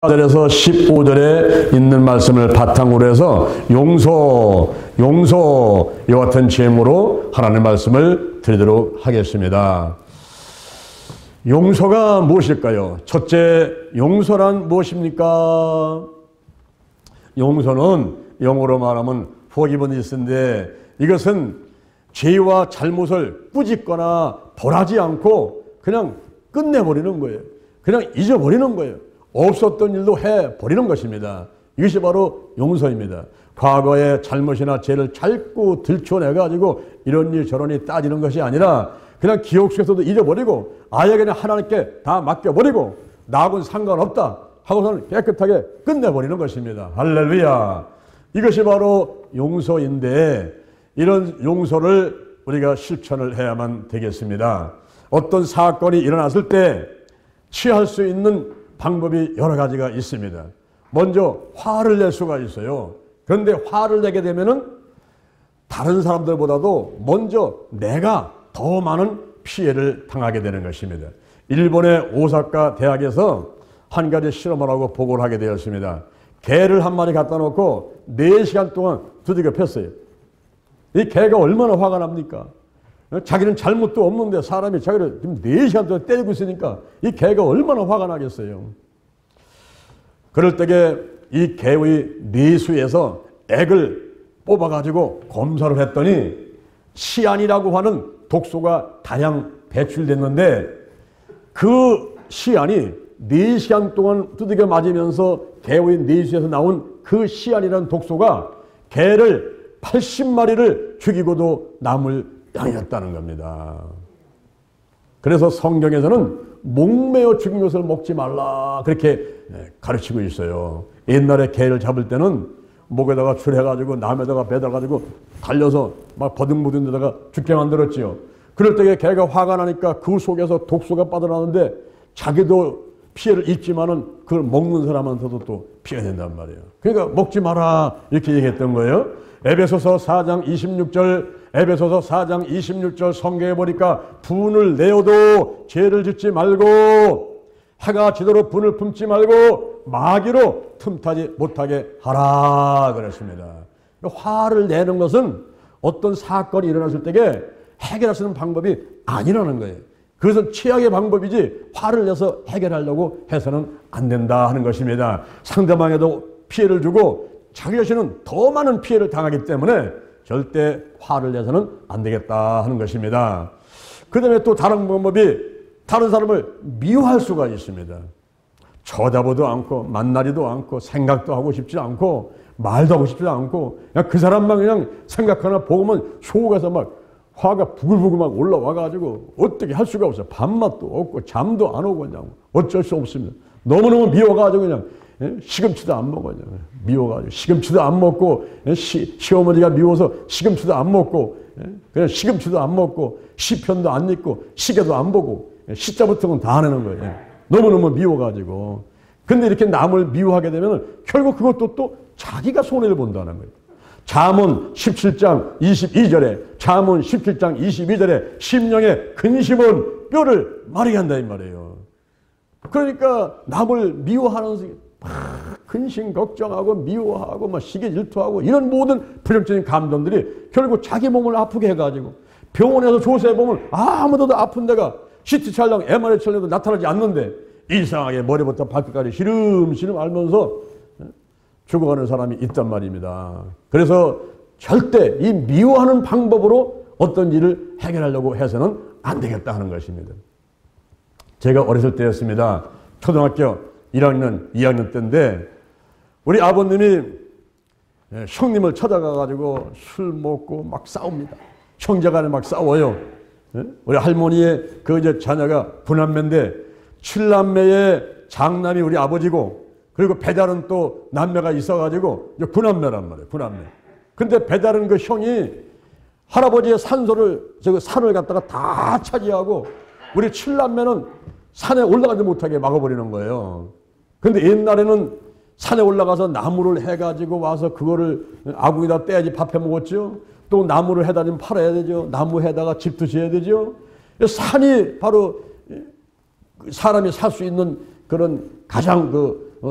14절에서 15절에 있는 말씀을 바탕으로 해서 용서 이와 같은 제목으로 하나님의 말씀을 드리도록 하겠습니다. 용서가 무엇일까요? 첫째, 용서란 무엇입니까? 용서는 영어로 말하면 forgiveness인데 이것은 죄와 잘못을 꾸짖거나 벌하지 않고 그냥 끝내버리는 거예요. 그냥 잊어버리는 거예요. 없었던 일도 해버리는 것입니다. 이것이 바로 용서입니다. 과거의 잘못이나 죄를 자꾸 들춰내가지고 이런 일 저런 일 따지는 것이 아니라 그냥 기억 속에서도 잊어버리고 아예 그냥 하나님께 다 맡겨버리고 나하고는 상관없다 하고서는 깨끗하게 끝내버리는 것입니다. 할렐루야. 이것이 바로 용서인데 이런 용서를 우리가 실천을 해야만 되겠습니다. 어떤 사건이 일어났을 때 취할 수 있는 방법이 여러 가지가 있습니다. 먼저 화를 낼 수가 있어요. 그런데 화를 내게 되면은 다른 사람들보다도 먼저 내가 더 많은 피해를 당하게 되는 것입니다. 일본의 오사카 대학에서 한 가지 실험을 하고 보고를 하게 되었습니다. 개를 한 마리 갖다 놓고 4시간 동안 두들겨 팼어요. 이 개가 얼마나 화가 납니까? 자기는 잘못도 없는데 사람이 자기를 지금 4시간 동안 때리고 있으니까 이 개가 얼마나 화가 나겠어요. 그럴 때에 이 개의 뇌수에서 액을 뽑아가지고 검사를 했더니 시안이라고 하는 독소가 다량 배출됐는데 그 시안이 4시간 동안 두들겨 맞으면서 개의 뇌수에서 나온 그 시안이라는 독소가 개를 80마리를 죽이고도 남을 양이었다는 겁니다. 그래서 성경에서는 목매어 죽인 것을 먹지 말라 그렇게 가르치고 있어요. 옛날에 개를 잡을 때는 목에다가 줄해가지고 남에다가 매달아가지고 달려서 막 버둥버둥 데다가 죽게 만들었지요. 그럴 때 개가 화가 나니까 그 속에서 독소가 빠져나오는데 자기도 피해를 입지만은 그걸 먹는 사람한테도 또 피해가 된단 말이에요. 그러니까 먹지 마라 이렇게 얘기했던 거예요. 에베소서 4장 26절 성경에 보니까 분을 내어도 죄를 짓지 말고 해가 지도록 분을 품지 말고 마귀로 틈타지 못하게 하라 그랬습니다. 화를 내는 것은 어떤 사건이 일어났을 때에 해결할 수 있는 방법이 아니라는 거예요. 그것은 최악의 방법이지 화를 내서 해결하려고 해서는 안 된다 하는 것입니다. 상대방에도 피해를 주고 자기 자신은 더 많은 피해를 당하기 때문에 절대 화를 내서는 안 되겠다 하는 것입니다. 그 다음에 또 다른 방법이 다른 사람을 미워할 수가 있습니다. 쳐다보도 않고 만나지도 않고 생각도 하고 싶지 않고 말도 하고 싶지 않고 그냥 그 사람만 그냥 생각하나 보고만 속에서 막 화가 부글부글 막 올라와가지고 어떻게 할 수가 없어요. 밥맛도 없고 잠도 안 오고 그냥 어쩔 수 없습니다. 너무너무 미워가지고 그냥 시금치도 안 먹어요. 미워가지고 시금치도 안 먹고 시어머니가 미워서 시금치도 안 먹고 그냥 시금치도 안 먹고 시편도 안 읽고 시계도 안 보고 시자부터는 다 안 하는 거예요. 너무너무 미워가지고. 근데 이렇게 남을 미워하게 되면 결국 그것도 또 자기가 손해를 본다는 거예요. 잠언 17장 22절에 심령의 근심은 뼈를 마르게 한다 이 말이에요. 그러니까 남을 미워하는 근심 걱정하고 미워하고 막 시기 질투하고 이런 모든 부정적인 감정들이 결국 자기 몸을 아프게 해가지고 병원에서 조사해 보면 아무도 아픈 데가 CT 촬영, MRI 촬영도 나타나지 않는데 이상하게 머리부터 발끝까지 시름시름 앓면서 죽어가는 사람이 있단 말입니다. 그래서 절대 이 미워하는 방법으로 어떤 일을 해결하려고 해서는 안 되겠다 하는 것입니다. 제가 어렸을 때였습니다. 초등학교 1학년, 2학년 때인데 우리 아버님이 형님을 찾아가가지고 술 먹고 막 싸웁니다. 형제간에 막 싸워요. 우리 할머니의 그 이제 자녀가 9남매인데 7남매의 장남이 우리 아버지고 그리고 배달은 또 남매가 있어가지고 이제 9남매란 말이에요. 9남매. 근데 배달은 그 형이 할아버지의 산소를 산을 갖다가 다 차지하고 우리 7남매는 산에 올라가지 못하게 막아버리는 거예요. 근데 옛날에는 산에 올라가서 나무를 해가지고 와서 그거를 아궁이다 떼야지 밥해 먹었죠. 또 나무를 해다 좀 팔아야 되죠. 나무 해다가 집도 지어야 되죠. 산이 바로 사람이 살 수 있는 그런 가장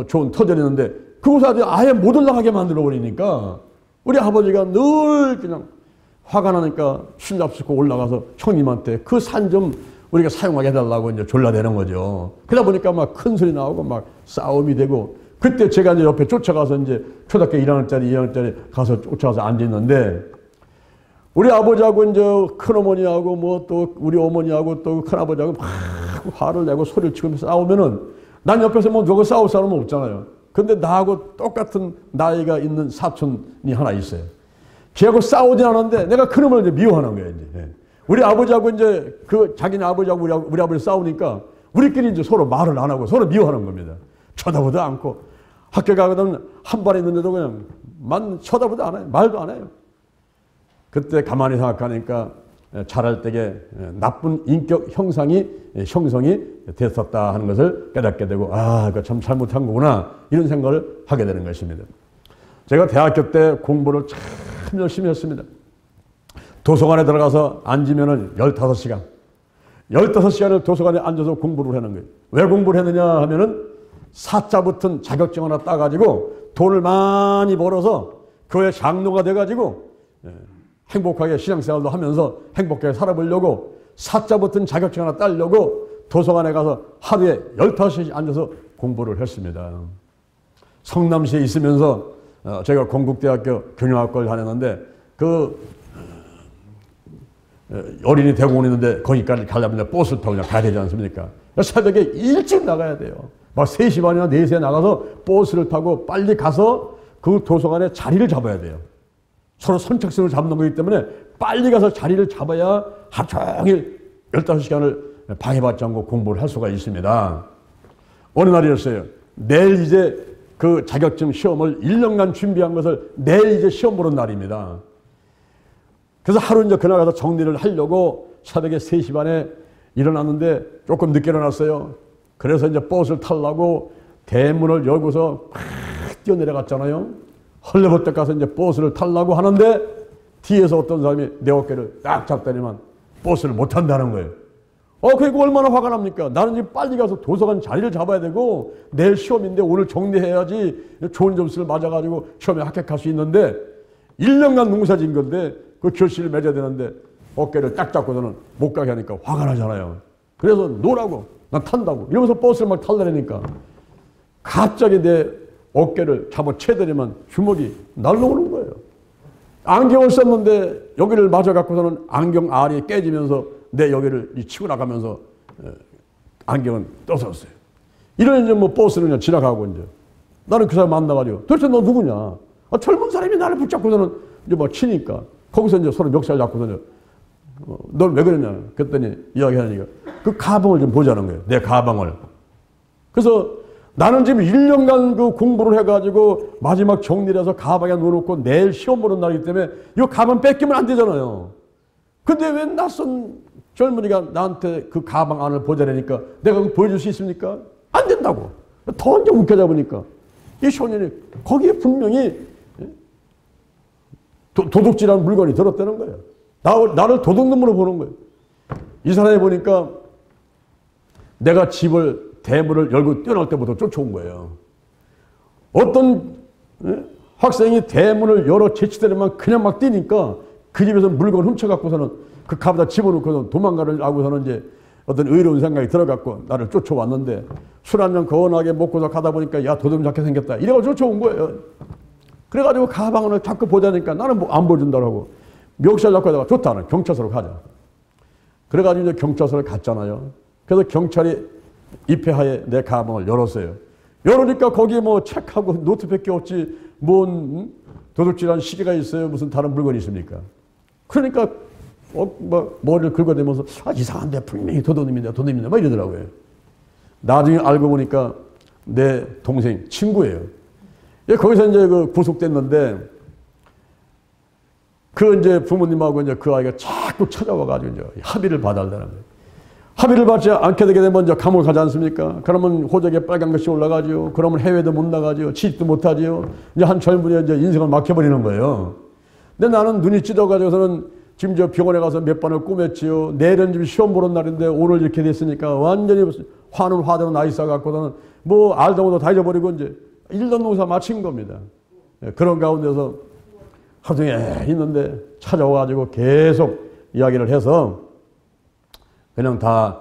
좋은 터전이 있는데 그곳에 아예 못 올라가게 만들어 버리니까 우리 아버지가 늘 그냥 화가 나니까 숨잡수고 올라가서 형님한테 그 산 좀 우리가 사용하게 해달라고 이제 졸라대는 거죠. 그러다 보니까 막 큰 소리 나오고 막 싸움이 되고 그때 제가 이제 옆에 쫓아가서 이제 초등학교 1학년짜리, 2학년짜리 가서 쫓아가서 앉았는데 우리 아버지하고 이제 큰어머니하고 뭐 또 우리 어머니하고 또 큰아버지하고 막 화를 내고 소리를 치면서 싸우면은 난 옆에서 뭐 누가 싸울 사람은 없잖아요. 근데 나하고 똑같은 나이가 있는 사촌이 하나 있어요. 걔하고 싸우지 않았는데 내가 그놈을 이제 미워하는 거예요. 이제. 우리 아버지하고 이제 그 자기네 아버지하고 우리 아버지 싸우니까 우리끼리 이제 서로 말을 안 하고 서로 미워하는 겁니다. 쳐다보도 않고 학교 가거든 한 발 있는데도 그냥 쳐다보도 않아요. 말도 안 해요. 그때 가만히 생각하니까 자랄 때에 나쁜 인격 형성이 됐었다 하는 것을 깨닫게 되고 그거 참 잘못한 거구나 이런 생각을 하게 되는 것입니다. 제가 대학교 때 공부를 참 열심히 했습니다. 도서관에 들어가서 앉으면은 15시간을 도서관에 앉아서 공부를 하는 거예요. 왜 공부를 했느냐 하면은 사자 붙은 자격증 하나 따가지고 돈을 많이 벌어서 교회 장로가 돼가지고 행복하게 신앙생활도 하면서 행복하게 살아보려고 사자 붙은 자격증 하나 따려고 도서관에 가서 하루에 15시간 앉아서 공부를 했습니다. 성남시에 있으면서 제가 건국대학교 경영학과를 다녔는데 어린이 대공원 있는데 거기까지 가려면 버스를 타고 그냥 가야 되지 않습니까? 새벽에 일찍 나가야 돼요. 막 3시 반이나 4시에 나가서 버스를 타고 빨리 가서 그 도서관에 자리를 잡아야 돼요. 서로 선착순을 잡는 거기 때문에 빨리 가서 자리를 잡아야 하루 종일 15시간을 방해받지 않고 공부를 할 수가 있습니다. 어느 날이었어요. 내일 이제 그 자격증 시험을 1년간 준비한 것을 내일 이제 시험 보는 날입니다. 그래서 하루 이제 그날 가서 정리를 하려고 새벽에 3시 반에 일어났는데 조금 늦게 일어났어요. 그래서 이제 버스를 타려고 대문을 열고서 팍 뛰어내려갔잖아요. 헐레벌떡 가서 이제 버스를 타려고 하는데 뒤에서 어떤 사람이 내 어깨를 딱 잡더니만 버스를 못 탄다는 거예요. 그리고 얼마나 화가 납니까? 나는 지금 빨리 가서 도서관 자리를 잡아야 되고 내일 시험인데 오늘 정리해야지 좋은 점수를 맞아가지고 시험에 합격할 수 있는데 1년간 농사 지은 건데 그 결실을 맺어야 되는데 어깨를 딱 잡고서는 못 가게 하니까 화가 나잖아요. 그래서 노라고 난 탄다고 이러면서 버스를 막 탈려니까 갑자기 내 어깨를 잡아채더니만 주먹이 날라오는 거예요. 안경을 썼는데 여기를 맞아갖고서는 안경 알이 깨지면서 내 여기를 치고 나가면서 안경은 떠섰어요. 이런 이제 뭐 버스는 그냥 지나가고 이제 나는 그 사람 만나가지고 도대체 너 누구냐? 젊은 사람이 나를 붙잡고서는 이제 뭐 치니까 거기서 이제 서로 멱살 잡고서는 넌 왜 그러냐? 그랬더니 이야기하니까 그 가방을 좀 보자는 거예요. 내 가방을. 그래서 나는 지금 1년간 그 공부를 해가지고 마지막 정리를 해서 가방에 넣어놓고 내일 시험 보는 날이기 때문에 이 가방 뺏기면 안 되잖아요. 근데 왜 낯선 젊은이가 나한테 그 가방 안을 보자라니까 내가 그거 보여줄 수 있습니까? 안 된다고. 더 이제 웃겨져 보니까 이 소년이 거기에 분명히 도둑질한 물건이 들었다는 거예요. 나를 도둑놈으로 보는 거예요. 이 사람이 보니까 내가 집을 대문을 열고 뛰어날 때부터 쫓아온 거예요. 어떤 학생이 대문을 열어 제치더니만 그냥 막 뛰니까 그 집에서 물건 훔쳐갖고서는 그 카드다 집어넣고서 도망가려고 하고서는 이제 어떤 의로운 생각이 들어갖고 나를 쫓아왔는데 술 한 잔 거원하게 먹고서 가다 보니까 야 도둑 잡게 생겼다 이래가지고 쫓아온 거예요. 그래가지고 가방을 자꾸 보자니까 나는 뭐 안 보여준다고 하고 멱살 잡고 하다가 좋다 는 경찰서로 가자. 그래가지고 이제 경찰서를 갔잖아요. 그래서 경찰이 입회하에 내 가방을 열었어요. 열으니까 거기에 뭐 책하고 노트밖에 없지 뭔 도둑질한 시계가 있어요. 무슨 다른 물건이 있습니까? 그러니까 뭐 머리를 긁어대면서 이상한데 분명히 도둑놈인데 막 이러더라고요. 나중에 알고 보니까 내 동생 친구예요. 거기서 이제 그 구속됐는데 그 이제 부모님하고 이제 그 아이가 자꾸 찾아와가지고 이제 합의를 봐달라는 거예요. 합의를 받지 않게 되게 되면 이제 감옥 가지 않습니까? 그러면 호적에 빨간 것이 올라가지요. 그러면 해외도 못 나가지요. 취직도 못 하지요. 이제 한 젊은이 이제 인생을 막혀버리는 거예요. 근데 나는 눈이 찢어가지고서는 지금 저 병원에 가서 몇 번을 꾸몄지요. 내일은 지금 시험 보는 날인데 오늘 이렇게 됐으니까 완전히 화는 화대로 나 있어갖고서는 뭐 알다 보다 다 잊어버리고 이제 일던 농사 마친 겁니다. 그런 가운데서 하루 종일 있는데 찾아와가지고 계속 이야기를 해서 그냥 다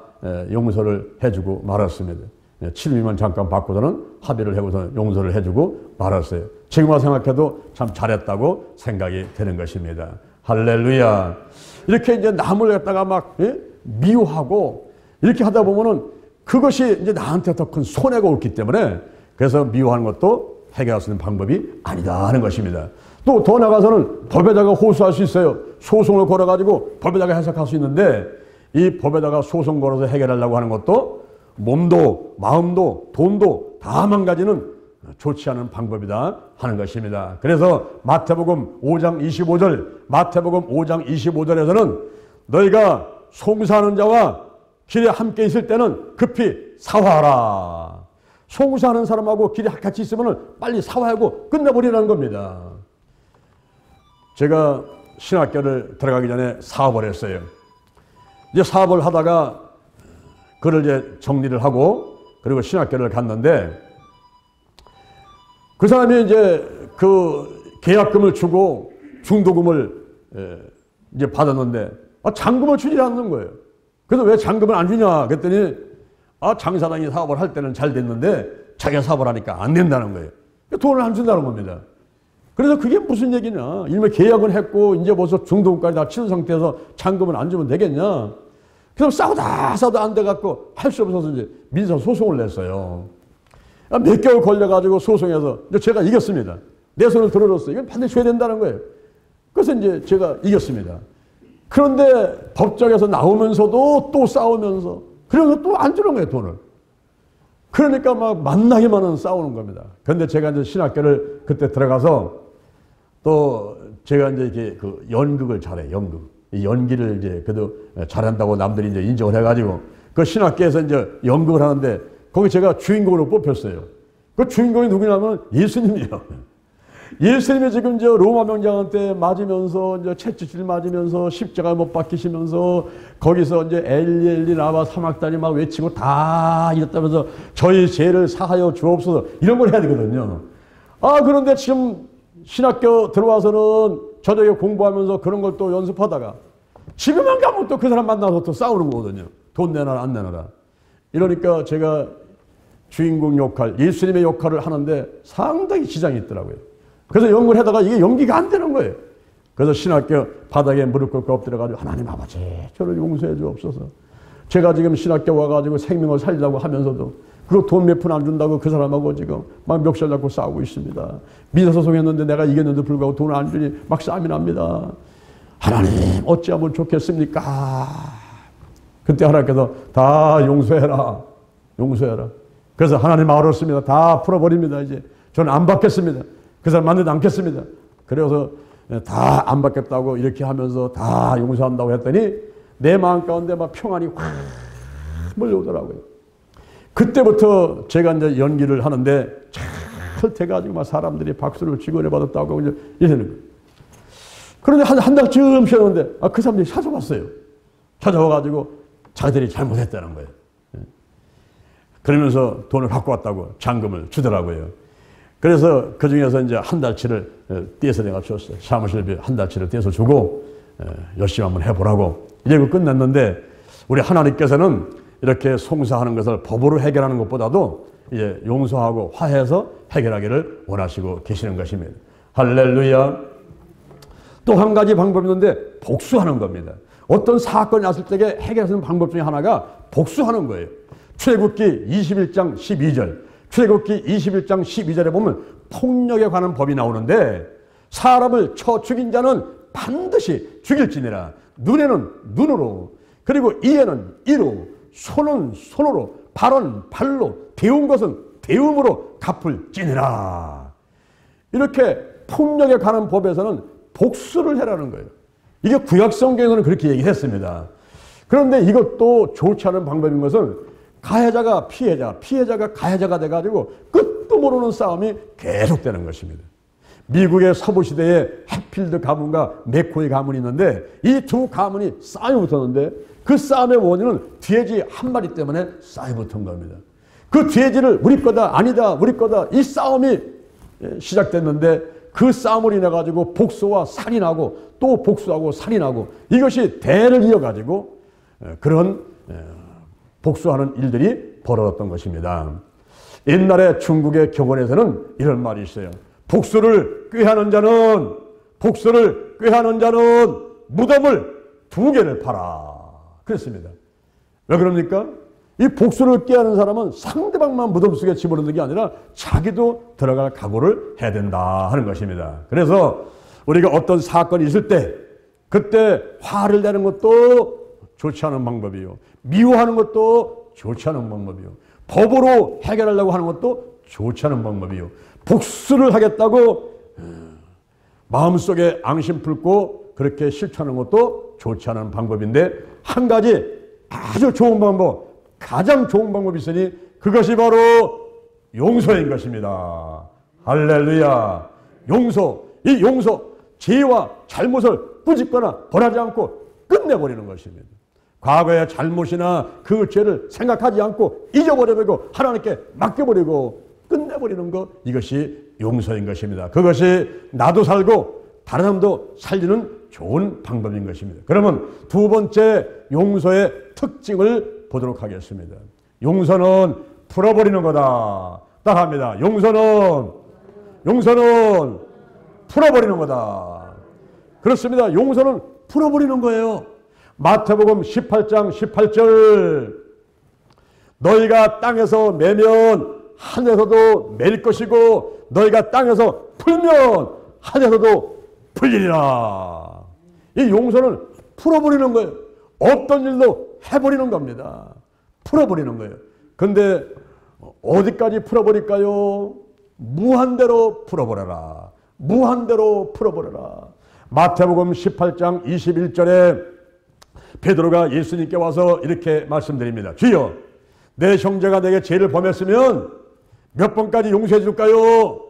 용서를 해주고 말았습니다. 7일만 잠깐 받고서는 합의를 하고서 용서를 해주고 말았어요. 지금 와서 생각해도 참 잘했다고 생각이 되는 것입니다. 할렐루야. 이렇게 이제 남을 갖다가 막 미워하고 이렇게 하다 보면은 그것이 이제 나한테 더 큰 손해가 없기 때문에 그래서 미워하는 것도 해결할 수 있는 방법이 아니다 하는 것입니다. 또 더 나가서는 법에다가 호소할 수 있어요. 소송을 걸어가지고 법에다가 해석할 수 있는데 이 법에다가 소송 걸어서 해결하려고 하는 것도 몸도 마음도 돈도 다 망가지는 좋지 않은 방법이다 하는 것입니다. 그래서 마태복음 5장 25절 마태복음 5장 25절에서는 너희가 송사하는 자와 길에 함께 있을 때는 급히 사화하라. 송사하는 사람하고 길에 같이 있으면 빨리 사화하고 끝내버리라는 겁니다. 제가 신학교를 들어가기 전에 사업을 했어요. 이제 사업을 하다가 그걸 이제 정리를 하고 그리고 신학교를 갔는데 그 사람이 이제 그 계약금을 주고 중도금을 이제 받았는데 잔금을 주지 않는 거예요. 그래서 왜 잔금을 안 주냐 그랬더니 장사장이 사업을 할 때는 잘 됐는데 자기가 사업을 하니까 안 된다는 거예요. 돈을 안 준다는 겁니다. 그래서 그게 무슨 얘기냐. 일명 계약은 했고 이제 벌써 중도금까지 다 치른 상태에서 잔금을 안 주면 되겠냐. 그래서 싸우다 안 돼갖고 할 수 없어서 이제 민사 소송을 냈어요. 몇 개월 걸려가지고 소송해서 이제 제가 이겼습니다. 내 손을 들어줬어요. 이건 반드시 줘야 된다는 거예요. 그래서 이제 제가 이겼습니다. 그런데 법정에서 나오면서도 또 싸우면서 그래서 또 안 주는 거예요, 돈을. 그러니까 막 만나기만은 싸우는 겁니다. 그런데 제가 이제 신학교를 그때 들어가서 또 제가 이제 이렇게 그 연극을 잘해요, 연극. 이 연기를 이제 그래도 잘한다고 남들이 이제 인정을 해가지고 그 신학교에서 이제 연극을 하는데 거기 제가 주인공으로 뽑혔어요. 그 주인공이 누구냐면 예수님이에요. 예수님이 지금 이제 로마 병장한테 맞으면서 이제 채찍질 맞으면서 십자가 못 박히시면서 거기서 이제 엘리 엘리 라마 사막단이 막 외치고 다 이랬다면서 저희 죄를 사하여 주옵소서 이런 걸 해야 되거든요. 그런데 지금 신학교 들어와서는 저녁에 공부하면서 그런 걸 또 연습하다가 지금은 가면 또 그 사람 만나서 또 싸우는 거거든요. 돈 내놔라 안 내놔라. 이러니까 제가 주인공 역할, 예수님의 역할을 하는데 상당히 지장이 있더라고요. 그래서 연구를 하다가 이게 연기가 안 되는 거예요. 그래서 신학교 바닥에 무릎 꿇고 엎드려가지고 하나님 아버지 저를 용서해 주옵소서. 제가 지금 신학교 와가지고 생명을 살리려고 하면서도 그리고 돈 몇 푼 안 준다고 그 사람하고 지금 막 멱살 잡고 싸우고 있습니다. 민사소송했는데 내가 이겼는데 불구하고 돈을 안 주니 막 싸움이 납니다. 하나님 어찌하면 좋겠습니까? 그때 하나님께서 다 용서해라. 용서해라. 그래서 하나님 알았습니다. 다 풀어버립니다. 이제 저는 안 받겠습니다. 그 사람 만나지 않겠습니다. 그래서 다 안 받겠다고 이렇게 하면서 다 용서한다고 했더니 내 마음 가운데 막 평안이 확 몰려오더라고요. 그때부터 제가 이제 연기를 하는데 잘 돼가지고 막 사람들이 박수를 치고 받았다고 이제 이러는 거예요. 그런데 한 달쯤 쉬었는데 그 사람들이 찾아왔어요. 찾아와가지고 자기들이 잘못했다는 거예요. 그러면서 돈을 갖고 왔다고 잔금을 주더라고요. 그래서 그 중에서 이제 한 달치를 떼서 내가 줬어요. 사무실비 한 달치를 떼서 주고 열심히 한번 해보라고. 이제 그 끝났는데 우리 하나님께서는 이렇게 송사하는 것을 법으로 해결하는 것보다도 이제 용서하고 화해해서 해결하기를 원하시고 계시는 것입니다. 할렐루야. 또 한 가지 방법이 있는데 복수하는 겁니다. 어떤 사건이 났을 때 해결하는 방법 중에 하나가 복수하는 거예요. 출애굽기 21장 12절. 출애굽기 21장 12절에 보면 폭력에 관한 법이 나오는데 사람을 쳐 죽인 자는 반드시 죽일지니라. 눈에는 눈으로, 그리고 이에는 이로, 손은 손으로, 발은 발로, 데운 것은 데움으로 갚을지니라. 이렇게 폭력에 관한 법에서는 복수를 해라는 거예요. 이게 구약성경에서는 그렇게 얘기했습니다. 그런데 이것도 좋지 않은 방법인 것은 가해자가 피해자, 피해자가 가해자가 돼가지고 끝도 모르는 싸움이 계속되는 것입니다. 미국의 서부시대에 해필드 가문과 맥코이 가문이 있는데 이 두 가문이 싸움이 붙었는데 그 싸움의 원인은 돼지 한 마리 때문에 싸움이 붙은 겁니다. 그 돼지를 우리 거다 아니다 우리 거다 이 싸움이 시작됐는데 그 싸움을 인해 가지고 복수와 살인하고 또 복수하고 살인하고 이것이 대를 이어 가지고 그런 복수하는 일들이 벌어졌던 것입니다. 옛날에 중국의 경원에서는 이런 말이 있어요. 복수를 꾀하는 자는 무덤을 2개를 파라 그랬습니다. 왜 그럽니까? 이 복수를 꾀하는 사람은 상대방만 무덤 속에 집어넣는 게 아니라 자기도 들어갈 각오를 해야 된다 하는 것입니다. 그래서 우리가 어떤 사건이 있을 때 그때 화를 내는 것도 좋지 않은 방법이요. 미워하는 것도 좋지 않은 방법이요. 법으로 해결하려고 하는 것도 좋지 않은 방법이요. 복수를 하겠다고 마음속에 앙심 품고 그렇게 실천하는 것도 좋지 않은 방법인데 한 가지 아주 좋은 방법 가장 좋은 방법이 있으니 그것이 바로 용서인 것입니다. 할렐루야. 용서. 이 용서. 죄와 잘못을 꾸짖거나 벌하지 않고 끝내버리는 것입니다. 과거의 잘못이나 그 죄를 생각하지 않고 잊어버려버리고 하나님께 맡겨버리고 끝내버리는 것 이것이 용서인 것입니다. 그것이 나도 살고 다른 사람도 살리는 좋은 방법인 것입니다. 그러면 두 번째 용서의 특징을 보도록 하겠습니다. 용서는 풀어버리는 거다. 따라합니다. 용서는 풀어버리는 거다. 그렇습니다. 용서는 풀어버리는 거예요. 마태복음 18장 18절 너희가 땅에서 매면 하늘에서도 맬 것이고 너희가 땅에서 풀면 하늘에서도 풀리리라. 이 용서는 풀어버리는 거예요. 어떤 일도 해버리는 겁니다. 풀어버리는 거예요. 근데 어디까지 풀어버릴까요? 무한대로 풀어버려라. 무한대로 풀어버려라. 마태복음 18장 21절에 베드로가 예수님께 와서 이렇게 말씀드립니다. 주여 내 형제가 내게 죄를 범했으면 몇 번까지 용서해 줄까요?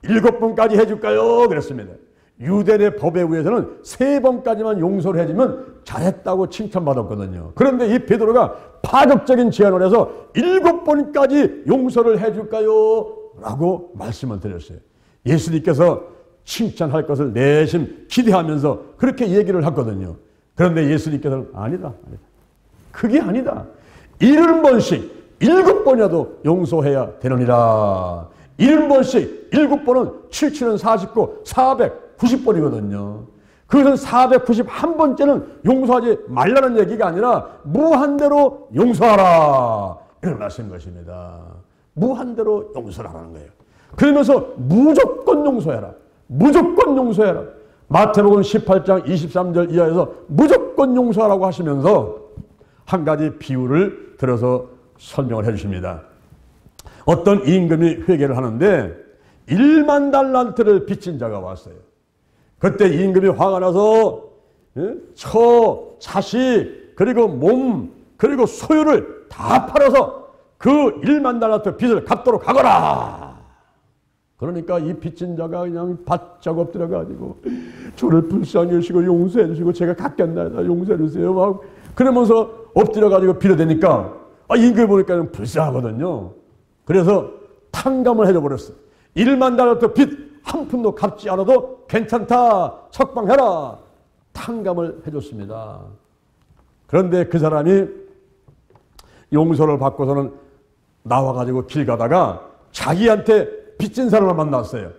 7번까지 해줄까요? 그랬습니다. 유대인의 법에 의해서는 3번까지만 용서를 해주면 잘했다고 칭찬받았거든요. 그런데 이 베드로가 파격적인 제안을 해서 7번까지 용서를 해줄까요? 라고 말씀을 드렸어요. 예수님께서 칭찬할 것을 내심 기대하면서 그렇게 얘기를 했거든요. 그런데 예수님께서는 아니다. 그게 아니다. 70번씩 7번이라도 용서해야 되느니라. 70번씩 7번은 7, 7은 49, 490번이거든요. 그것은 491번째는 용서하지 말라는 얘기가 아니라 무한대로 용서하라. 이런 말씀인 것입니다. 무한대로 용서하라는 거예요. 그러면서 무조건 용서해라. 무조건 용서해라. 마태복음 18장 23절 이하에서 무조건 용서하라고 하시면서 한 가지 비유를 들어서 설명을 해 주십니다. 어떤 임금이 회개를 하는데 1만 달란트를 빚진 자가 왔어요. 그때 임금이 화가 나서 처, 자식, 그리고 몸, 그리고 소유를 다 팔아서 그 1만 달란트 빚을 갚도록 하거라. 그러니까 이 빚진 자가 그냥 바짝 엎드려가지고 저를 불쌍히 여시고 용서해 주시고 제가 갚겠나이다 용서해 주세요. 막 그러면서 엎드려가지고 빌어대니까 임금이 보니까 불쌍하거든요. 그래서 탕감을 해줘 버렸어요. 1만 달란트 빚 한 푼도 갚지 않아도 괜찮다. 석방해라. 탕감을 해줬습니다. 그런데 그 사람이 용서를 받고서는 나와가지고 길 가다가 자기한테 빚진 사람을 만났어요.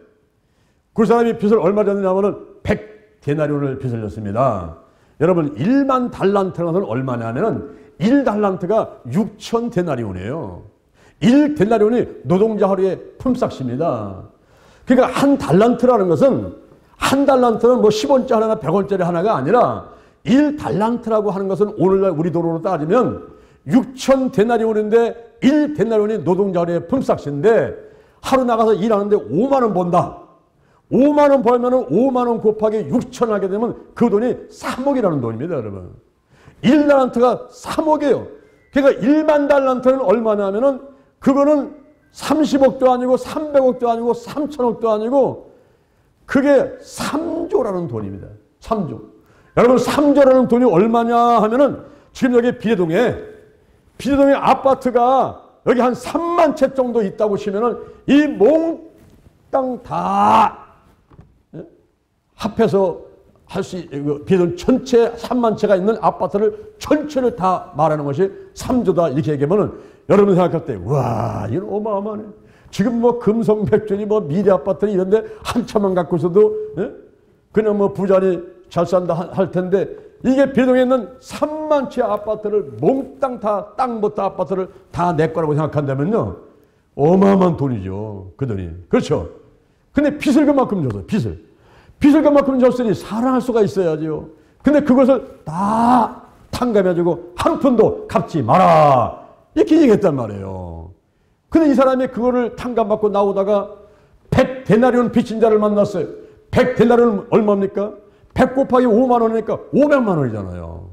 그 사람이 빚을 얼마 졌냐면은 100데나리온을 빚을 졌습니다. 여러분 1만 달란트라는 것은 얼마냐면은 1달란트가 6,000데나리온이에요. 1데나리온이 노동자 하루의 품삯입니다. 그러니까 한 달란트라는 것은 한 달란트는 뭐 10원짜리 하나나 100원짜리 하나가 아니라 1달란트라고 하는 것은 오늘날 우리 돈으로 따지면 6,000데나리온인데 1데나리온이 노동자 하루의 품삯인데 하루 나가서 일하는데 5만 원 번다. 5만 원 벌면은 5만 원 곱하기 6천 하게 되면 그 돈이 3억이라는 돈입니다, 여러분. 1달란트가 3억이에요. 그러니까 1만 달란트는 얼마냐면은 그거는 30억도 아니고 300억도 아니고 3천억도 아니고 그게 3조라는 돈입니다. 3조. 여러분 3조라는 돈이 얼마냐 하면은 지금 여기 비례동에 아파트가 여기 한 3만 채 정도 있다고 치면은 이 몽땅 다 합해서 할 수 비는 전체 3만 채가 있는 아파트를 전체를 다 말하는 것이 3조다 이렇게 얘기하면은 여러분 생각할 때 와 이건 어마어마하네. 지금 뭐 금성백준이 뭐 미래 아파트 이런데 한 채만 갖고 있어도 그냥 뭐 부자니 잘 산다 할 텐데 이게 비동에 있는 3만 채 아파트를 몽땅 다 땅부터 아파트를 다 내 거라고 생각한다면요 어마어마한 돈이죠. 그 돈이. 그렇죠. 근데 빚을 그만큼 줬어. 빚을 그만큼 줬으니 사랑할 수가 있어야죠. 근데 그것을 다 탕감해주고 한 푼도 갚지 마라 이렇게 얘기했단 말이에요. 근데 이 사람이 그거를 탕감받고 나오다가 100데나리온 빚진 자를 만났어요. 100데나리온 얼마입니까? 100 곱하기 5만 원이니까 500만 원이잖아요.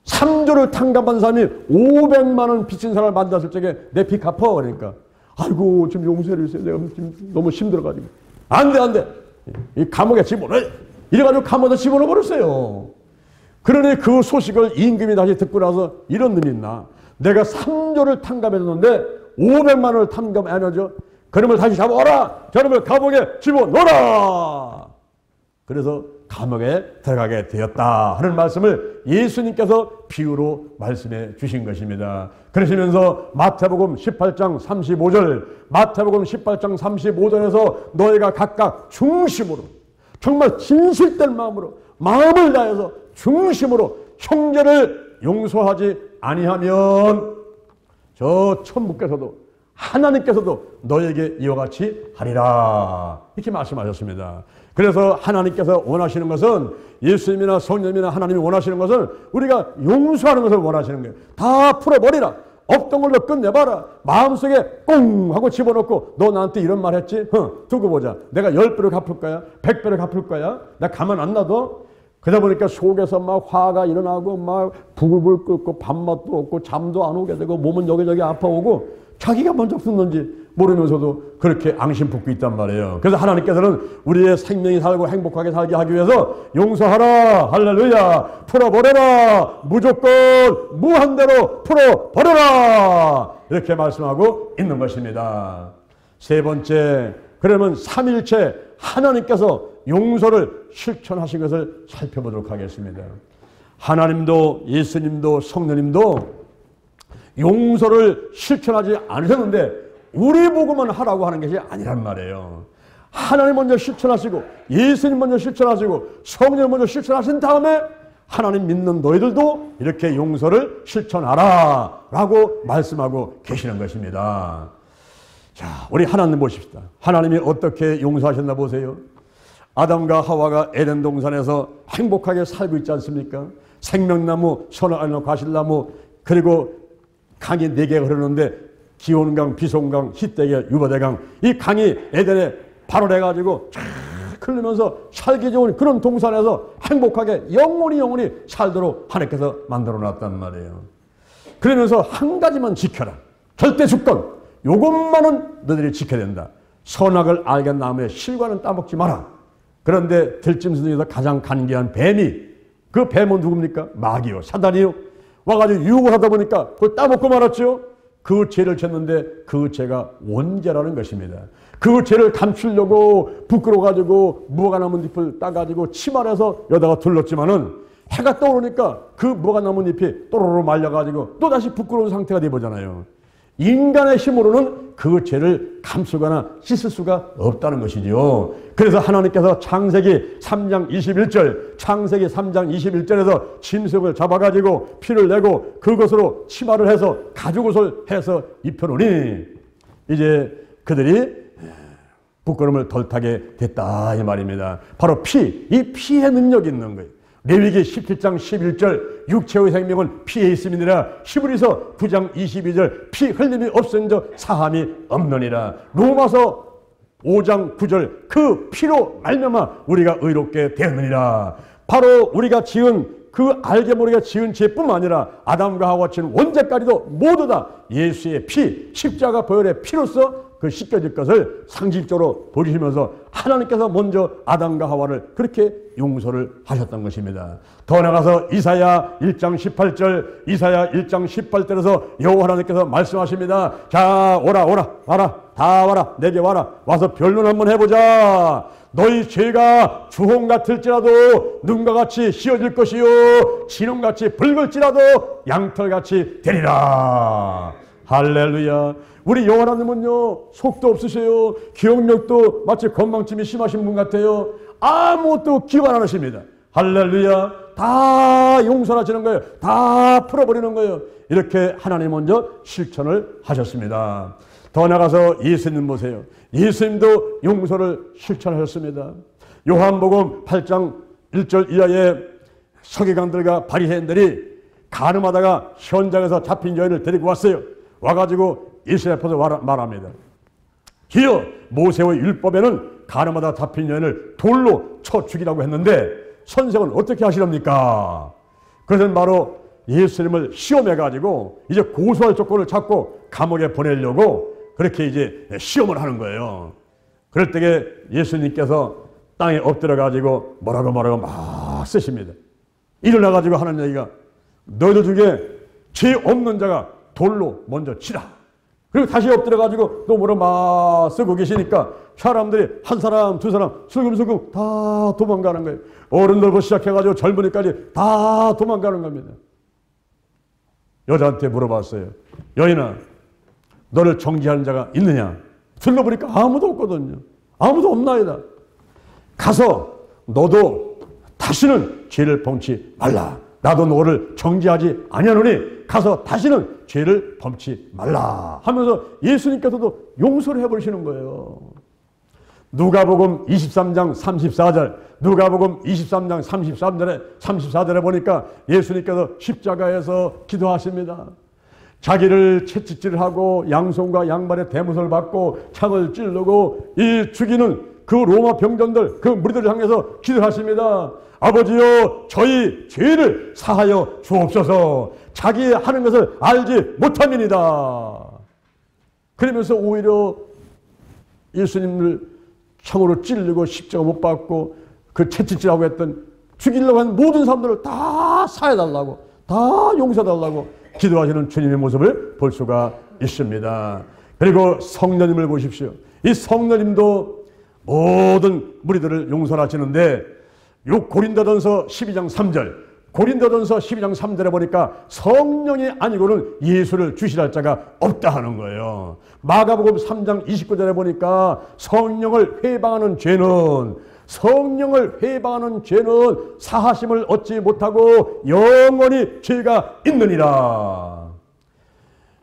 3조를 탕감받은 사람이 500만 원 빚진 사람을 만났을 적에 내 빚 갚아. 그러니까 아이고 좀 용서해 주세요. 내가 지금 너무 힘들어가지고. 안 돼. 이 감옥에 집어넣어. 이래가지고 감옥에 집어넣어 버렸어요. 그러니 그 소식을 임금이 다시 듣고 나서 이런 놈이 있나. 내가 3조를 탕감해줬는데 500만 원을 탕감 안 해줘. 그놈을 다시 잡아오라. 저놈을 감옥에 집어넣어라. 그래서 감옥에 들어가게 되었다 하는 말씀을 예수님께서 비유로 말씀해 주신 것입니다. 그러시면서 마태복음 18장 35절 마태복음 18장 35절에서 너희가 각각 중심으로 정말 진실된 마음으로 마음을 다해서 중심으로 형제를 용서하지 아니하면 저 천부께서도 하나님께서도 너에게 이와 같이 하리라 이렇게 말씀하셨습니다. 그래서 하나님께서 원하시는 것은 예수님이나 성령님이나 하나님이 원하시는 것은 우리가 용서하는 것을 원하시는 거예요. 다 풀어버리라. 없던 걸로 끝내봐라. 마음속에 꽁 하고 집어넣고 너 나한테 이런 말 했지? 두고 보자. 내가 10배를 갚을 거야? 100배를 갚을 거야? 나 가만 안 놔둬? 그러다 보니까 속에서 막 화가 일어나고 막 부글부글 끓고 밥맛도 없고 잠도 안 오게 되고 몸은 여기저기 아파오고 자기가 먼저 죽는지 모르면서도 그렇게 앙심 품고 있단 말이에요. 그래서 하나님께서는 우리의 생명이 살고 행복하게 살게 하기 위해서 용서하라. 할렐루야. 풀어버려라. 무조건 무한대로 풀어버려라. 이렇게 말씀하고 있는 것입니다. 세 번째, 그러면 삼일체 하나님께서 용서를 실천하신 것을 살펴보도록 하겠습니다. 하나님도 예수님도 성령님도 용서를 실천하지 않으셨는데 우리 보고만 하라고 하는 것이 아니란 말이에요. 하나님 먼저 실천하시고 예수님 먼저 실천하시고 성령 먼저 실천하신 다음에 하나님 믿는 너희들도 이렇게 용서를 실천하라 라고 말씀하고 계시는 것입니다. 자, 우리 하나님 보십시다. 하나님이 어떻게 용서하셨나 보세요. 아담과 하와가 에덴 동산에서 행복하게 살고 있지 않습니까? 생명나무, 선악나무, 과실나무 그리고 강이 4개가 흐르는데 기온강, 비송강, 히데강, 유바데강 이 강이 에덴에 발원해가지고 쫙 흐르면서 살기 좋은 그런 동산에서 행복하게 영원히 살도록 하나님께서 만들어놨단 말이에요. 그러면서 한 가지만 지켜라. 절대 주권. 요것만은 너희들이 지켜야 된다. 선악을 알게 나무에 실과는 따먹지 마라. 그런데 들짐승 중에서 가장 간계한 뱀이 그 뱀은 누굽니까? 마귀요. 사단이요. 와가지고 유혹을 하다 보니까 그걸 따먹고 말았죠. 그 죄를 졌는데 그 죄가 원죄라는 것입니다. 그 죄를 감추려고 부끄러워가지고 무화과나무 잎을 따가지고 치마해서 여다가 둘렀지만은 해가 떠오르니까 그 무화과나무 잎이 또로로 말려가지고 또다시 부끄러운 상태가 되어보잖아요. 인간의 힘으로는 그 죄를 감추거나 씻을 수가 없다는 것이죠. 그래서 하나님께서 창세기 3장 21절 짐승을 잡아가지고 피를 내고 그것으로 치마를 해서 가죽옷을 해서 입혀놓으니 이제 그들이 부끄러움을 덜 타게 됐다 이 말입니다. 바로 이 피의 능력이 있는 거예요. 레위기 17장 11절 육체의 생명은 피에 있음이니라. 히브리서 9장 22절 피 흘림이 없은 저 사함이 없느니라. 로마서 5장 9절 그 피로 말미암아 우리가 의롭게 되었느니라. 바로 우리가 지은 그 알게 모르게 지은 죄뿐만 아니라 아담과 하와 지은 원죄까지도 모두 다 예수의 피 십자가 보혈의 피로서 그 씻겨질 것을 상식적으로 보여주시면서 하나님께서 먼저 아담과 하와를 그렇게 용서를 하셨던 것입니다. 더 나아가서 이사야 1장 18절, 이사야 1장 18절에서 여호와 하나님께서 말씀하십니다. 자, 오라 다 와라, 내게 와라, 와서 변론 한번 해보자. 너희 죄가 주홍 같을지라도 눈과 같이 씌어질 것이요 진홍같이 붉을지라도 양털같이 되리라. 할렐루야. 우리 여호와 하나님은요, 속도 없으세요. 기억력도 마치 건망증이 심하신 분 같아요. 아무것도 기억 안 하십니다. 할렐루야. 다 용서하시는 거예요. 다 풀어버리는 거예요. 이렇게 하나님 먼저 실천을 하셨습니다. 더 나가서 예수님 보세요. 예수님도 용서를 실천하셨습니다. 요한복음 8장 1절 이하에 서기관들과 바리새인들이 간음하다가 현장에서 잡힌 여인을 데리고 왔어요. 와가지고 예수 앞에서 말합니다. 기여, 모세의 율법에는 간음하다 잡힌 여인을 돌로 쳐 죽이라고 했는데 선생은 어떻게 하시렵니까? 그것은 바로 예수님을 시험해가지고 이제 고소할 조건을 찾고 감옥에 보내려고 그렇게 이제 시험을 하는 거예요. 그럴 때에 예수님께서 땅에 엎드려가지고 뭐라고 막 쓰십니다. 일어나가지고 하는 얘기가, 너희들 중에 죄 없는 자가 돌로 먼저 치라. 그리고 다시 엎드려가지고 또 뭐라 막 쓰고 계시니까 사람들이 한 사람 두 사람 슬금슬금 다 도망가는 거예요. 어른들부터 시작해가지고 젊은이까지 다 도망가는 겁니다. 여자한테 물어봤어요. 여인아, 너를 정죄하는 자가 있느냐? 들러보니까 아무도 없거든요. 아무도 없나이다. 가서 너도 다시는 죄를 범치 말라. 나도 너를 정죄하지 아니하노니 가서 다시는 죄를 범치 말라 하면서 예수님께서도 용서를 해버리시는 거예요. 누가복음 23장 34절, 누가복음 23장 34절에 보니까 예수님께서 십자가에서 기도하십니다. 자기를 채찍질하고 양손과 양발에 대못을 받고 창을 찌르고 이 죽이는 그 로마 병전들, 그 무리들을 향해서 기도하십니다. 아버지여, 저희 죄를 사하여 주옵소서. 자기 하는 것을 알지 못함이니이다. 그러면서 오히려 예수님을 창으로 찔르고 십자가 못 박고 그 채찍질하고 했던 죽이려고 한 모든 사람들을 다 사해달라고, 다 용서해달라고 기도하시는 주님의 모습을 볼 수가 있습니다. 그리고 성령님을 보십시오. 이 성령님도 모든 무리들을 용서하시는데 요 고린도전서 12장 3절, 고린도전서 12장 3절에 보니까 성령이 아니고는 예수를 주시할 자가 없다 하는 거예요. 마가복음 3장 29절에 보니까 성령을 회방하는 죄는 사하심을 얻지 못하고 영원히 죄가 있느니라.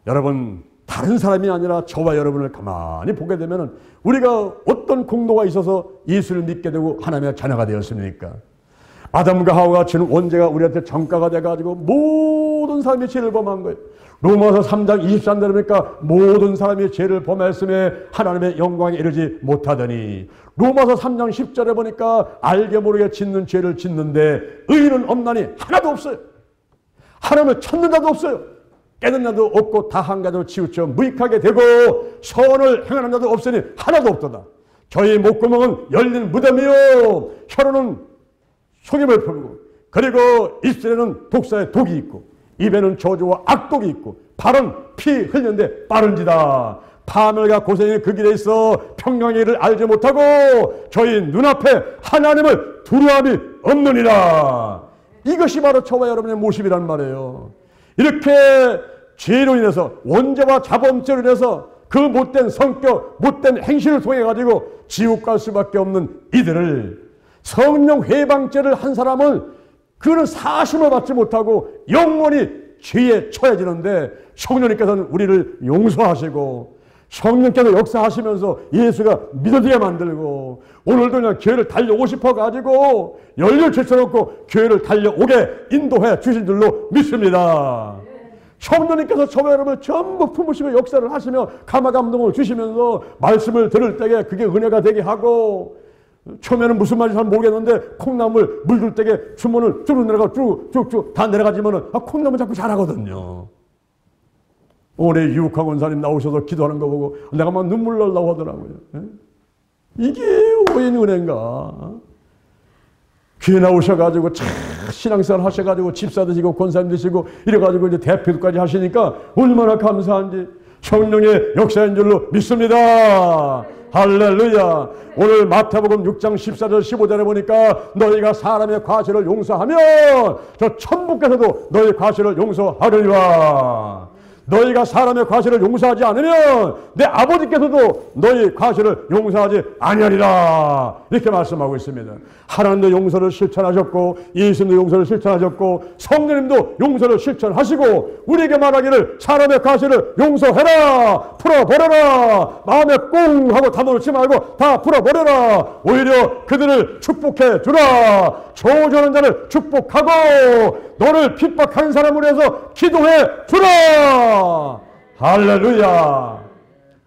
여러분, 다른 사람이 아니라 저와 여러분을 가만히 보게 되면 우리가 어떤 공로가 있어서 예수를 믿게 되고 하나님의 자녀가 되었습니까? 아담과 하와가 지는 원죄가 우리한테 전가가 돼가지고 모든 사람이 죄를 범한 거예요. 로마서 3장 23절에 보니까 모든 사람이 죄를 범했음에 하나님의 영광에 이르지 못하더니, 로마서 3장 10절에 보니까 알게 모르게 짓는 죄를 짓는데 의인은 없나니 하나도 없어요. 하나님을 찾는 자도 없어요. 깨닫는 자도 없고 다 한 가지로 치우쳐 무익하게 되고 선을 행하는 자도 없으니 하나도 없도다. 저희 목구멍은 열린 무덤이요 혀로는 속임을 풀고, 그리고 입술에는 독사의 독이 있고 입에는 저주와 악독이 있고 발은 피 흘리는데 빠른지다. 파멸과 고생이 그 길에 있어 평강의 일을 알지 못하고 저희 눈앞에 하나님을 두려움이 없느니라. 이것이 바로 저와 여러분의 모습이란 말이에요. 이렇게 죄로 인해서, 원죄와 자범죄로 인해서 그 못된 성격, 못된 행실을 통해 가지고 지옥 갈 수밖에 없는 이들을, 성령 회방죄를 한 사람은 그는 사심을 받지 못하고 영원히 죄에 처해지는데 성령님께서는 우리를 용서하시고 성령께서 역사하시면서 예수가 믿어지게 만들고 오늘도 그냥 교회를 달려오고 싶어가지고 열렬 제쳐놓고 교회를 달려오게 인도해 주신 줄로 믿습니다. 성령님께서 저와 여러분을 전부 품으시고 역사를 하시며 감화감동을 주시면서 말씀을 들을 때에 그게 은혜가 되게 하고, 처음에는 무슨 말인지 잘 모르겠는데 콩나물 물 줄 때에 주문을 쭉 내려가 쭉쭉쭉 다 내려가지면은 콩나물 자꾸 자라거든요. 올해 유욱한 원사님 나오셔서 기도하는 거 보고 내가 막 눈물 날라고 하더라고요. 이게 웬 은혜인가? 교회 나오셔가지고 참 신앙생활 하셔가지고 집사 되시고 권사님 되시고 이래가지고 이제 대표까지 하시니까 얼마나 감사한지 성령의 역사인 줄로 믿습니다. 할렐루야. 오늘 마태복음 6장 14절 15절에 보니까 너희가 사람의 과실을 용서하면 저 천부께서도 너희 과실을 용서하리라. 너희가 사람의 과실을 용서하지 않으면 내 아버지께서도 너희 과실을 용서하지 아니하리라. 이렇게 말씀하고 있습니다. 하나님도 용서를 실천하셨고 예수님도 용서를 실천하셨고 성령님도 용서를 실천하시고 우리에게 말하기를 사람의 과실을 용서해라. 풀어버려라. 마음에 꽁 하고 담아놓지 말고 다 풀어버려라. 오히려 그들을 축복해 주라. 저주하는 자를 축복하고 너를 핍박한 사람을 위해서 기도해 주라. 할렐루야.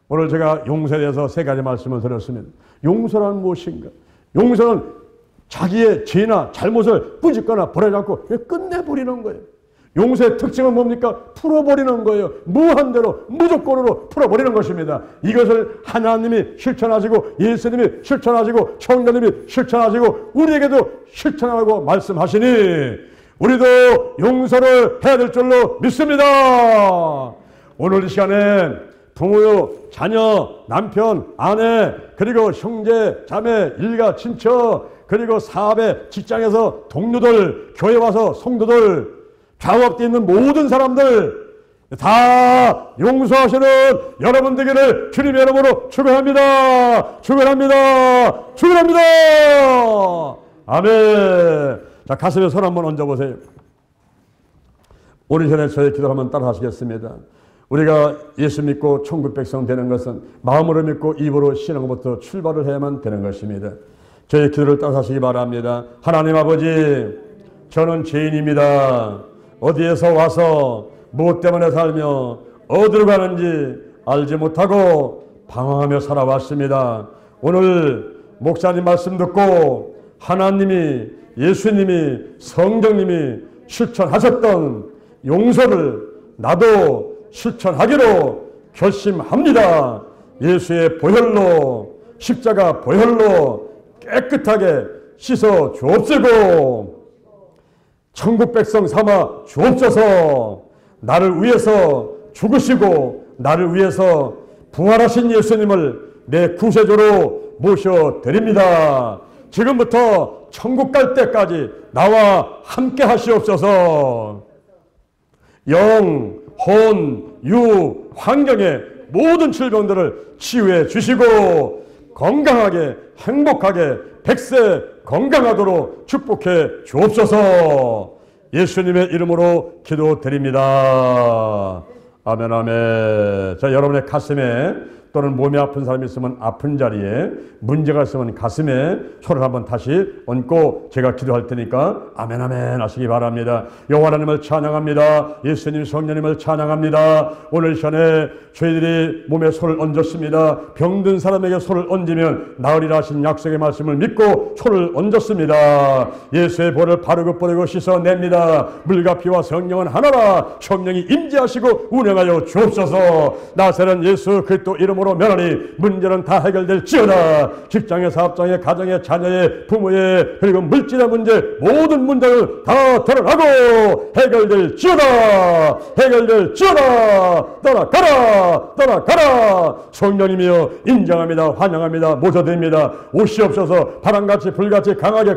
오늘 제가 용서에 대해서 세 가지 말씀을 드렸습니다. 용서란 무엇인가? 용서는 자기의 죄나 잘못을 뿌짓거나 버리지 않고 끝내버리는 거예요. 용서의 특징은 뭡니까? 풀어버리는 거예요. 무한대로 무조건으로 풀어버리는 것입니다. 이것을 하나님이 실천하시고 예수님이 실천하시고 성령님이 실천하시고 우리에게도 실천하라고 말씀하시니 우리도 용서를 해야 될 줄로 믿습니다. 오늘 이 시간에 부모요, 자녀, 남편, 아내, 그리고 형제, 자매, 일가, 친척, 그리고 사업에, 직장에서 동료들, 교회 와서 성도들, 좌우앞에 있는 모든 사람들 다 용서하시는 여러분 되기를 주님의 이름으로 축원합니다. 축원합니다. 축원합니다. 아멘. 자, 가슴에 손 한번 얹어보세요. 오늘 전에 저의 기도를 한번 따라 하시겠습니다. 우리가 예수 믿고 천국 백성 되는 것은 마음으로 믿고 입으로 신앙부터 출발을 해야만 되는 것입니다. 저의 기도를 따라 하시기 바랍니다. 하나님 아버지, 저는 죄인입니다. 어디에서 와서 무엇 때문에 살며 어디로 가는지 알지 못하고 방황하며 살아왔습니다. 오늘 목사님 말씀 듣고 하나님이, 예수님이, 성령님이 실천하셨던 용서를 나도 실천하기로 결심합니다. 예수의 보혈로, 십자가 보혈로 깨끗하게 씻어 주옵시고 천국 백성 삼아 주옵소서. 나를 위해서 죽으시고 나를 위해서 부활하신 예수님을 내 구세주로 모셔드립니다. 지금부터 천국 갈 때까지 나와 함께 하시옵소서. 영, 혼, 유, 환경의 모든 질병들을 치유해 주시고 건강하게 행복하게 백세 건강하도록 축복해 주옵소서. 예수님의 이름으로 기도드립니다. 아멘, 아멘. 자, 여러분의 가슴에 또는 몸이 아픈 사람이 있으면 아픈 자리에, 문제가 있으면 가슴에 손을 한번 다시 얹고 제가 기도할 테니까 아멘 아멘 하시기 바랍니다. 여호와 하나님을 찬양합니다. 예수님 성령님을 찬양합니다. 오늘 시간에 저희들이 몸에 손을 얹었습니다. 병든 사람에게 손을 얹으면 나으리라 하신 약속의 말씀을 믿고 손을 얹었습니다. 예수의 볼을 바르고 뿌리고 씻어냅니다. 물과 피와 성령은 하나라. 성령이 임재하시고 운행하여 주옵소서. 나사렛 예수 그리스도 이름으로 면하니 문제는 다 해결될지어다. 직장의, 사업장의, 가정의, 자녀의, 부모의, 그리고 물질의 문제, 모든 문제를 다 드러나고 해결될지어다. 해결될지어다. 떠나가라. 떠나가라. 성령님이여 인정합니다. 환영합니다. 모셔드립니다. 오시옵소서. 바람같이 불같이 강하게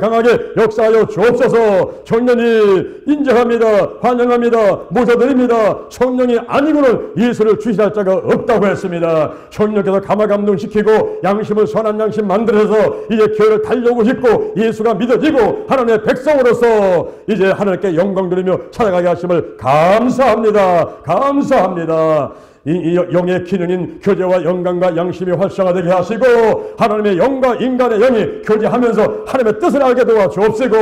역사하여 주옵소서. 성령이 인정합니다. 환영합니다. 모셔드립니다. 성령이 아니고는 예수를 주시할 자가 없다고 했습니다. 성령께서 감화감동시키고 양심을 선한 양심 만들어서 이제 교회를 달려오고 싶고 예수가 믿어지고 하나님의 백성으로서 이제 하나님께 영광 드리며 살아가게 하심을 감사합니다. 감사합니다. 이 영의 기능인 교제와 영광과 양심이 활성화되게 하시고 하나님의 영과 인간의 영이 교제하면서 하나님의 뜻을 알게 도와주옵시고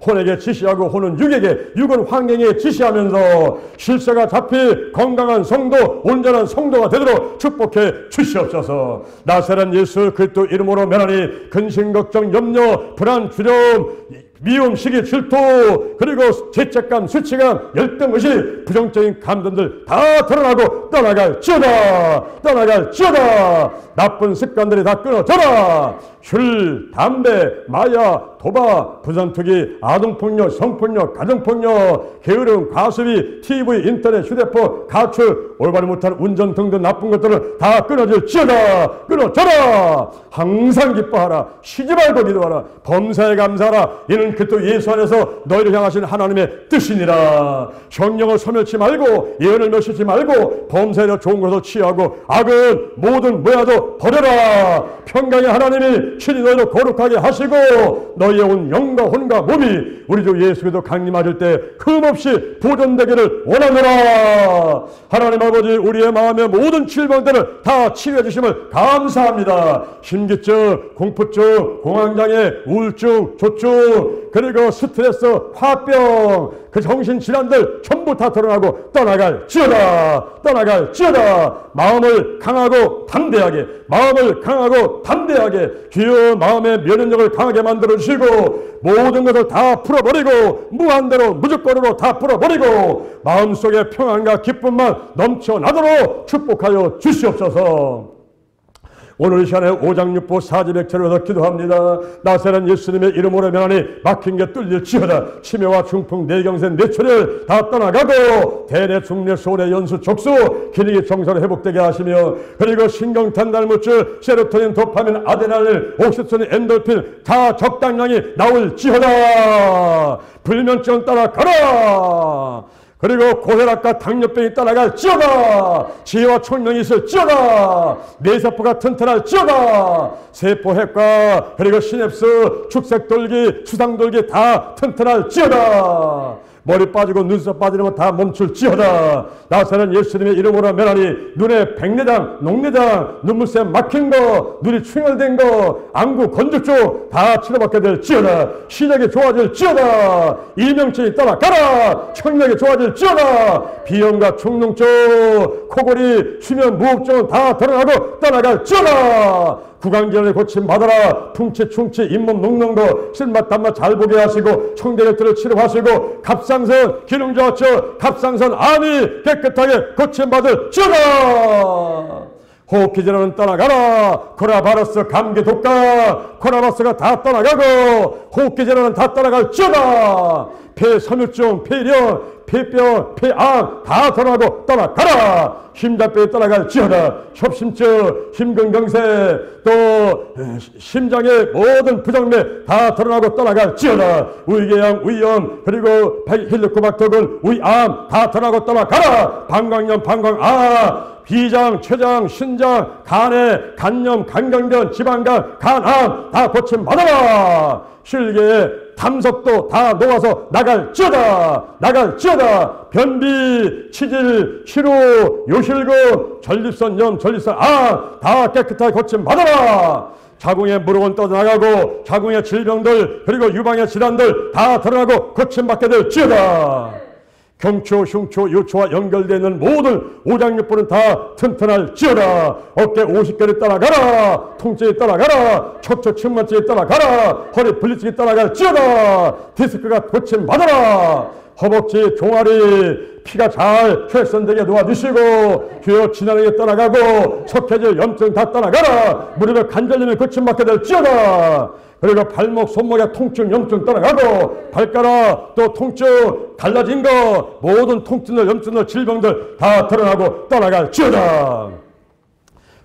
혼에게 지시하고 혼은 육에게 육은 환경에 지시하면서 실세가 잡히 건강한 성도 온전한 성도가 되도록 축복해 주시옵소서. 나사렛 예수 그리스도 이름으로 면하니 근심 걱정 염려 불안 두려움 미움, 시기, 질투, 그리고 죄책감, 수치감, 열등의식, 부정적인 감정들 다 드러나고 떠나갈지어다. 떠나갈지어다. 나쁜 습관들이 다 끊어져라. 술, 담배, 마약, 도박, 부정투기, 아동폭력, 성폭력, 가정폭력, 게으름, 과습이, TV, 인터넷, 휴대폰, 가출, 올바르 못한 운전 등등 나쁜 것들을 다 끊어질지어다. 끊어져라. 항상 기뻐하라. 쉬지 말고 기도하라. 범사에 감사하라. 이는 그리스도 예수 안에서 너희를 향하신 하나님의 뜻이니라. 성령을 소멸치 말고 예언을 멸시지 말고 범사에 좋은 것을 취하고 악은 모든 모야도 버려라. 평강의 하나님이 친히 너희를 거룩하게 하시고 너희의 온 영과 혼과 몸이 우리 주 예수 그리스도 강림하실 때 흠없이 보존되기를 원하노라. 하나님 아버지, 우리의 마음의 모든 질병들을 다 치유해 주심을 감사합니다. 심기증, 공포증, 공황장애, 우울증, 조증, 그리고 스트레스, 화병, 그 정신질환들 전부 다 드러나고 떠나갈지어다. 떠나갈지어다. 마음을 강하고 담대하게, 마음을 강하고 담대하게, 주여 마음의 면역력을 강하게 만들어주시고 모든 것을 다 풀어버리고 무한대로 무조건으로 다 풀어버리고 마음속에 평안과 기쁨만 넘쳐나도록 축복하여 주시옵소서. 오늘 이 시간에 오장육부 사지백체로서 기도합니다. 나사렛 예수님의 이름으로 명하니 막힌 게 뚫릴지어다. 치매와 중풍, 뇌경색, 뇌출혈 다 떠나가고 대뇌, 중뇌, 소뇌, 연수, 족수, 기능이 정상으로 회복되게 하시며 그리고 신경 단달물질, 세로토닌, 도파민, 아데날린, 옥시토신, 엔돌핀 다 적당량이 나올지어다. 불면증 따라가라. 그리고 고혈압과 당뇨병이 따라갈지어다. 지혜와 총명이 있을지어다. 뇌세포가 튼튼할지어다. 세포핵과 그리고 시냅스, 축색돌기, 수상돌기 다 튼튼할지어다. 머리 빠지고 눈썹 빠지는 거 다 멈출지어다. 나사렛 예수님의 이름으로 면하니 눈에 백내장, 녹내장, 눈물샘 막힌 거, 눈이 충혈된 거, 안구, 건조증 다 치료받게 될지어다. 시력이 좋아질지어다. 이명증이 떠나가라. 청력이 좋아질지어다. 비염과 충농증, 코골이, 수면 무호흡증 다 드러나고 떠나갈지어다. 구강질환을 고침받아라. 풍치, 충치, 잇몸 녹는 거, 쓴맛, 단맛 잘 보게 하시고 청대력들을 치료하시고 갑상선, 기능저하처, 갑상선, 암이 깨끗하게 고침받을지어다. 호흡기 질환은 떠나가라. 코로나바이러스, 감기, 독감, 코로나바이러스가 다 떠나가고 호흡기 질환은 다 떠나갈지어다. 폐 섬유증, 폐렴, 폐병, 폐암 다 떠나고 떠나가라. 심장병이 떠나갈지어다. 협심증, 심근경색, 또 심장의 모든 부정맥 다 드러나고 떠나갈지어다. 위궤양, 위염, 그리고 헬리코박터균, 위암 다 드러나고 떠나가라. 방광염, 방광암, 비장, 췌장, 신장, 간에 간염, 간경변, 지방간, 간암 다 고침받아라. 실계에 담석도 다 녹아서 나갈지어다. 나갈지어다. 변비, 치질, 치료, 요실금, 전립선염, 전립선 암 다 깨끗하게 고침받아라. 자궁의 물혹은 떠나가고 자궁의 질병들 그리고 유방의 질환들 다 드러나고 고침받게 될지어다. 경추, 흉추, 요추와 연결되는 모든 오장육부는 다 튼튼할지어다. 어깨 50개를 따라가라. 통증이 따라가라. 척추 측만증이 따라가라. 허리 분리증이 따라갈지어다. 디스크가 고침받아라. 허벅지, 종아리, 피가 잘 혈선되게 도와주시고 주요 진화력이 떠나가고 석회질, 염증 다 떠나가라. 무릎에 관절염이 고침받게 될지어다. 그리고 발목, 손목에 통증, 염증 떠나가고 발가락 또 통증, 갈라진 거 모든 통증들, 염증들, 질병들 다 드러나고 떠나갈지어다.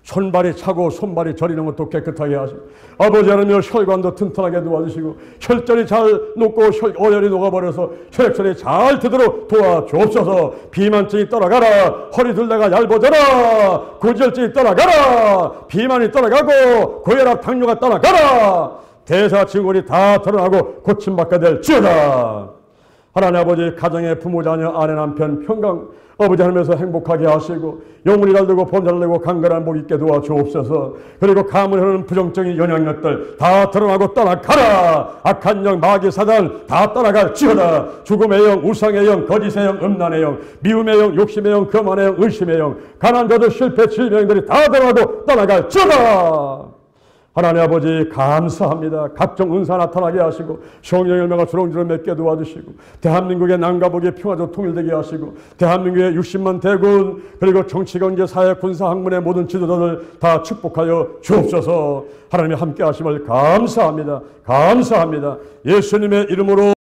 손발이 차고 손발이 저리는 것도 깨끗하게 하시고 아버지 하나님 혈관도 튼튼하게 도와주시고 혈전이 잘 녹고 어혈이 녹아버려서 혈액순환이 잘 되도록 도와주옵소서. 비만증이 떠나가라. 허리 둘레가 얇아져라. 고지혈증이 떠나가라. 비만이 떠나가고 고혈압, 당뇨가 떠나가라. 대사증후군이 다 드러나고 고침받게 될지어다. 하나님 아버지, 가정의 부모, 자녀, 아내, 남편 평강 아버지 하나님께서 행복하게 하시고 영혼이 잘되고 본 잘되고 강건한 복 있게 도와주옵소서. 그리고 가문에 흐르는 부정적인 영향력들 다 드러나고 떠나가라. 악한 영, 마귀, 사단 다 떠나갈지어다. 죽음의 영, 우상의 영, 거짓의 영, 음란의 영, 미움의 영, 욕심의 영, 거만의 영, 의심의 영, 가난, 저주, 실패, 질병들이 다 드러나고 떠나갈지어다. 하나님 아버지 감사합니다. 각종 은사 나타나게 하시고 성령의 열매가 주렁주렁 맺게 도와주시고 대한민국의 남과 북이 평화적 통일되게 하시고 대한민국의 60만 대군 그리고 정치경제 사회 군사 학문의 모든 지도자들 다 축복하여 주옵소서. 하나님이 함께 하심을 감사합니다. 감사합니다. 예수님의 이름으로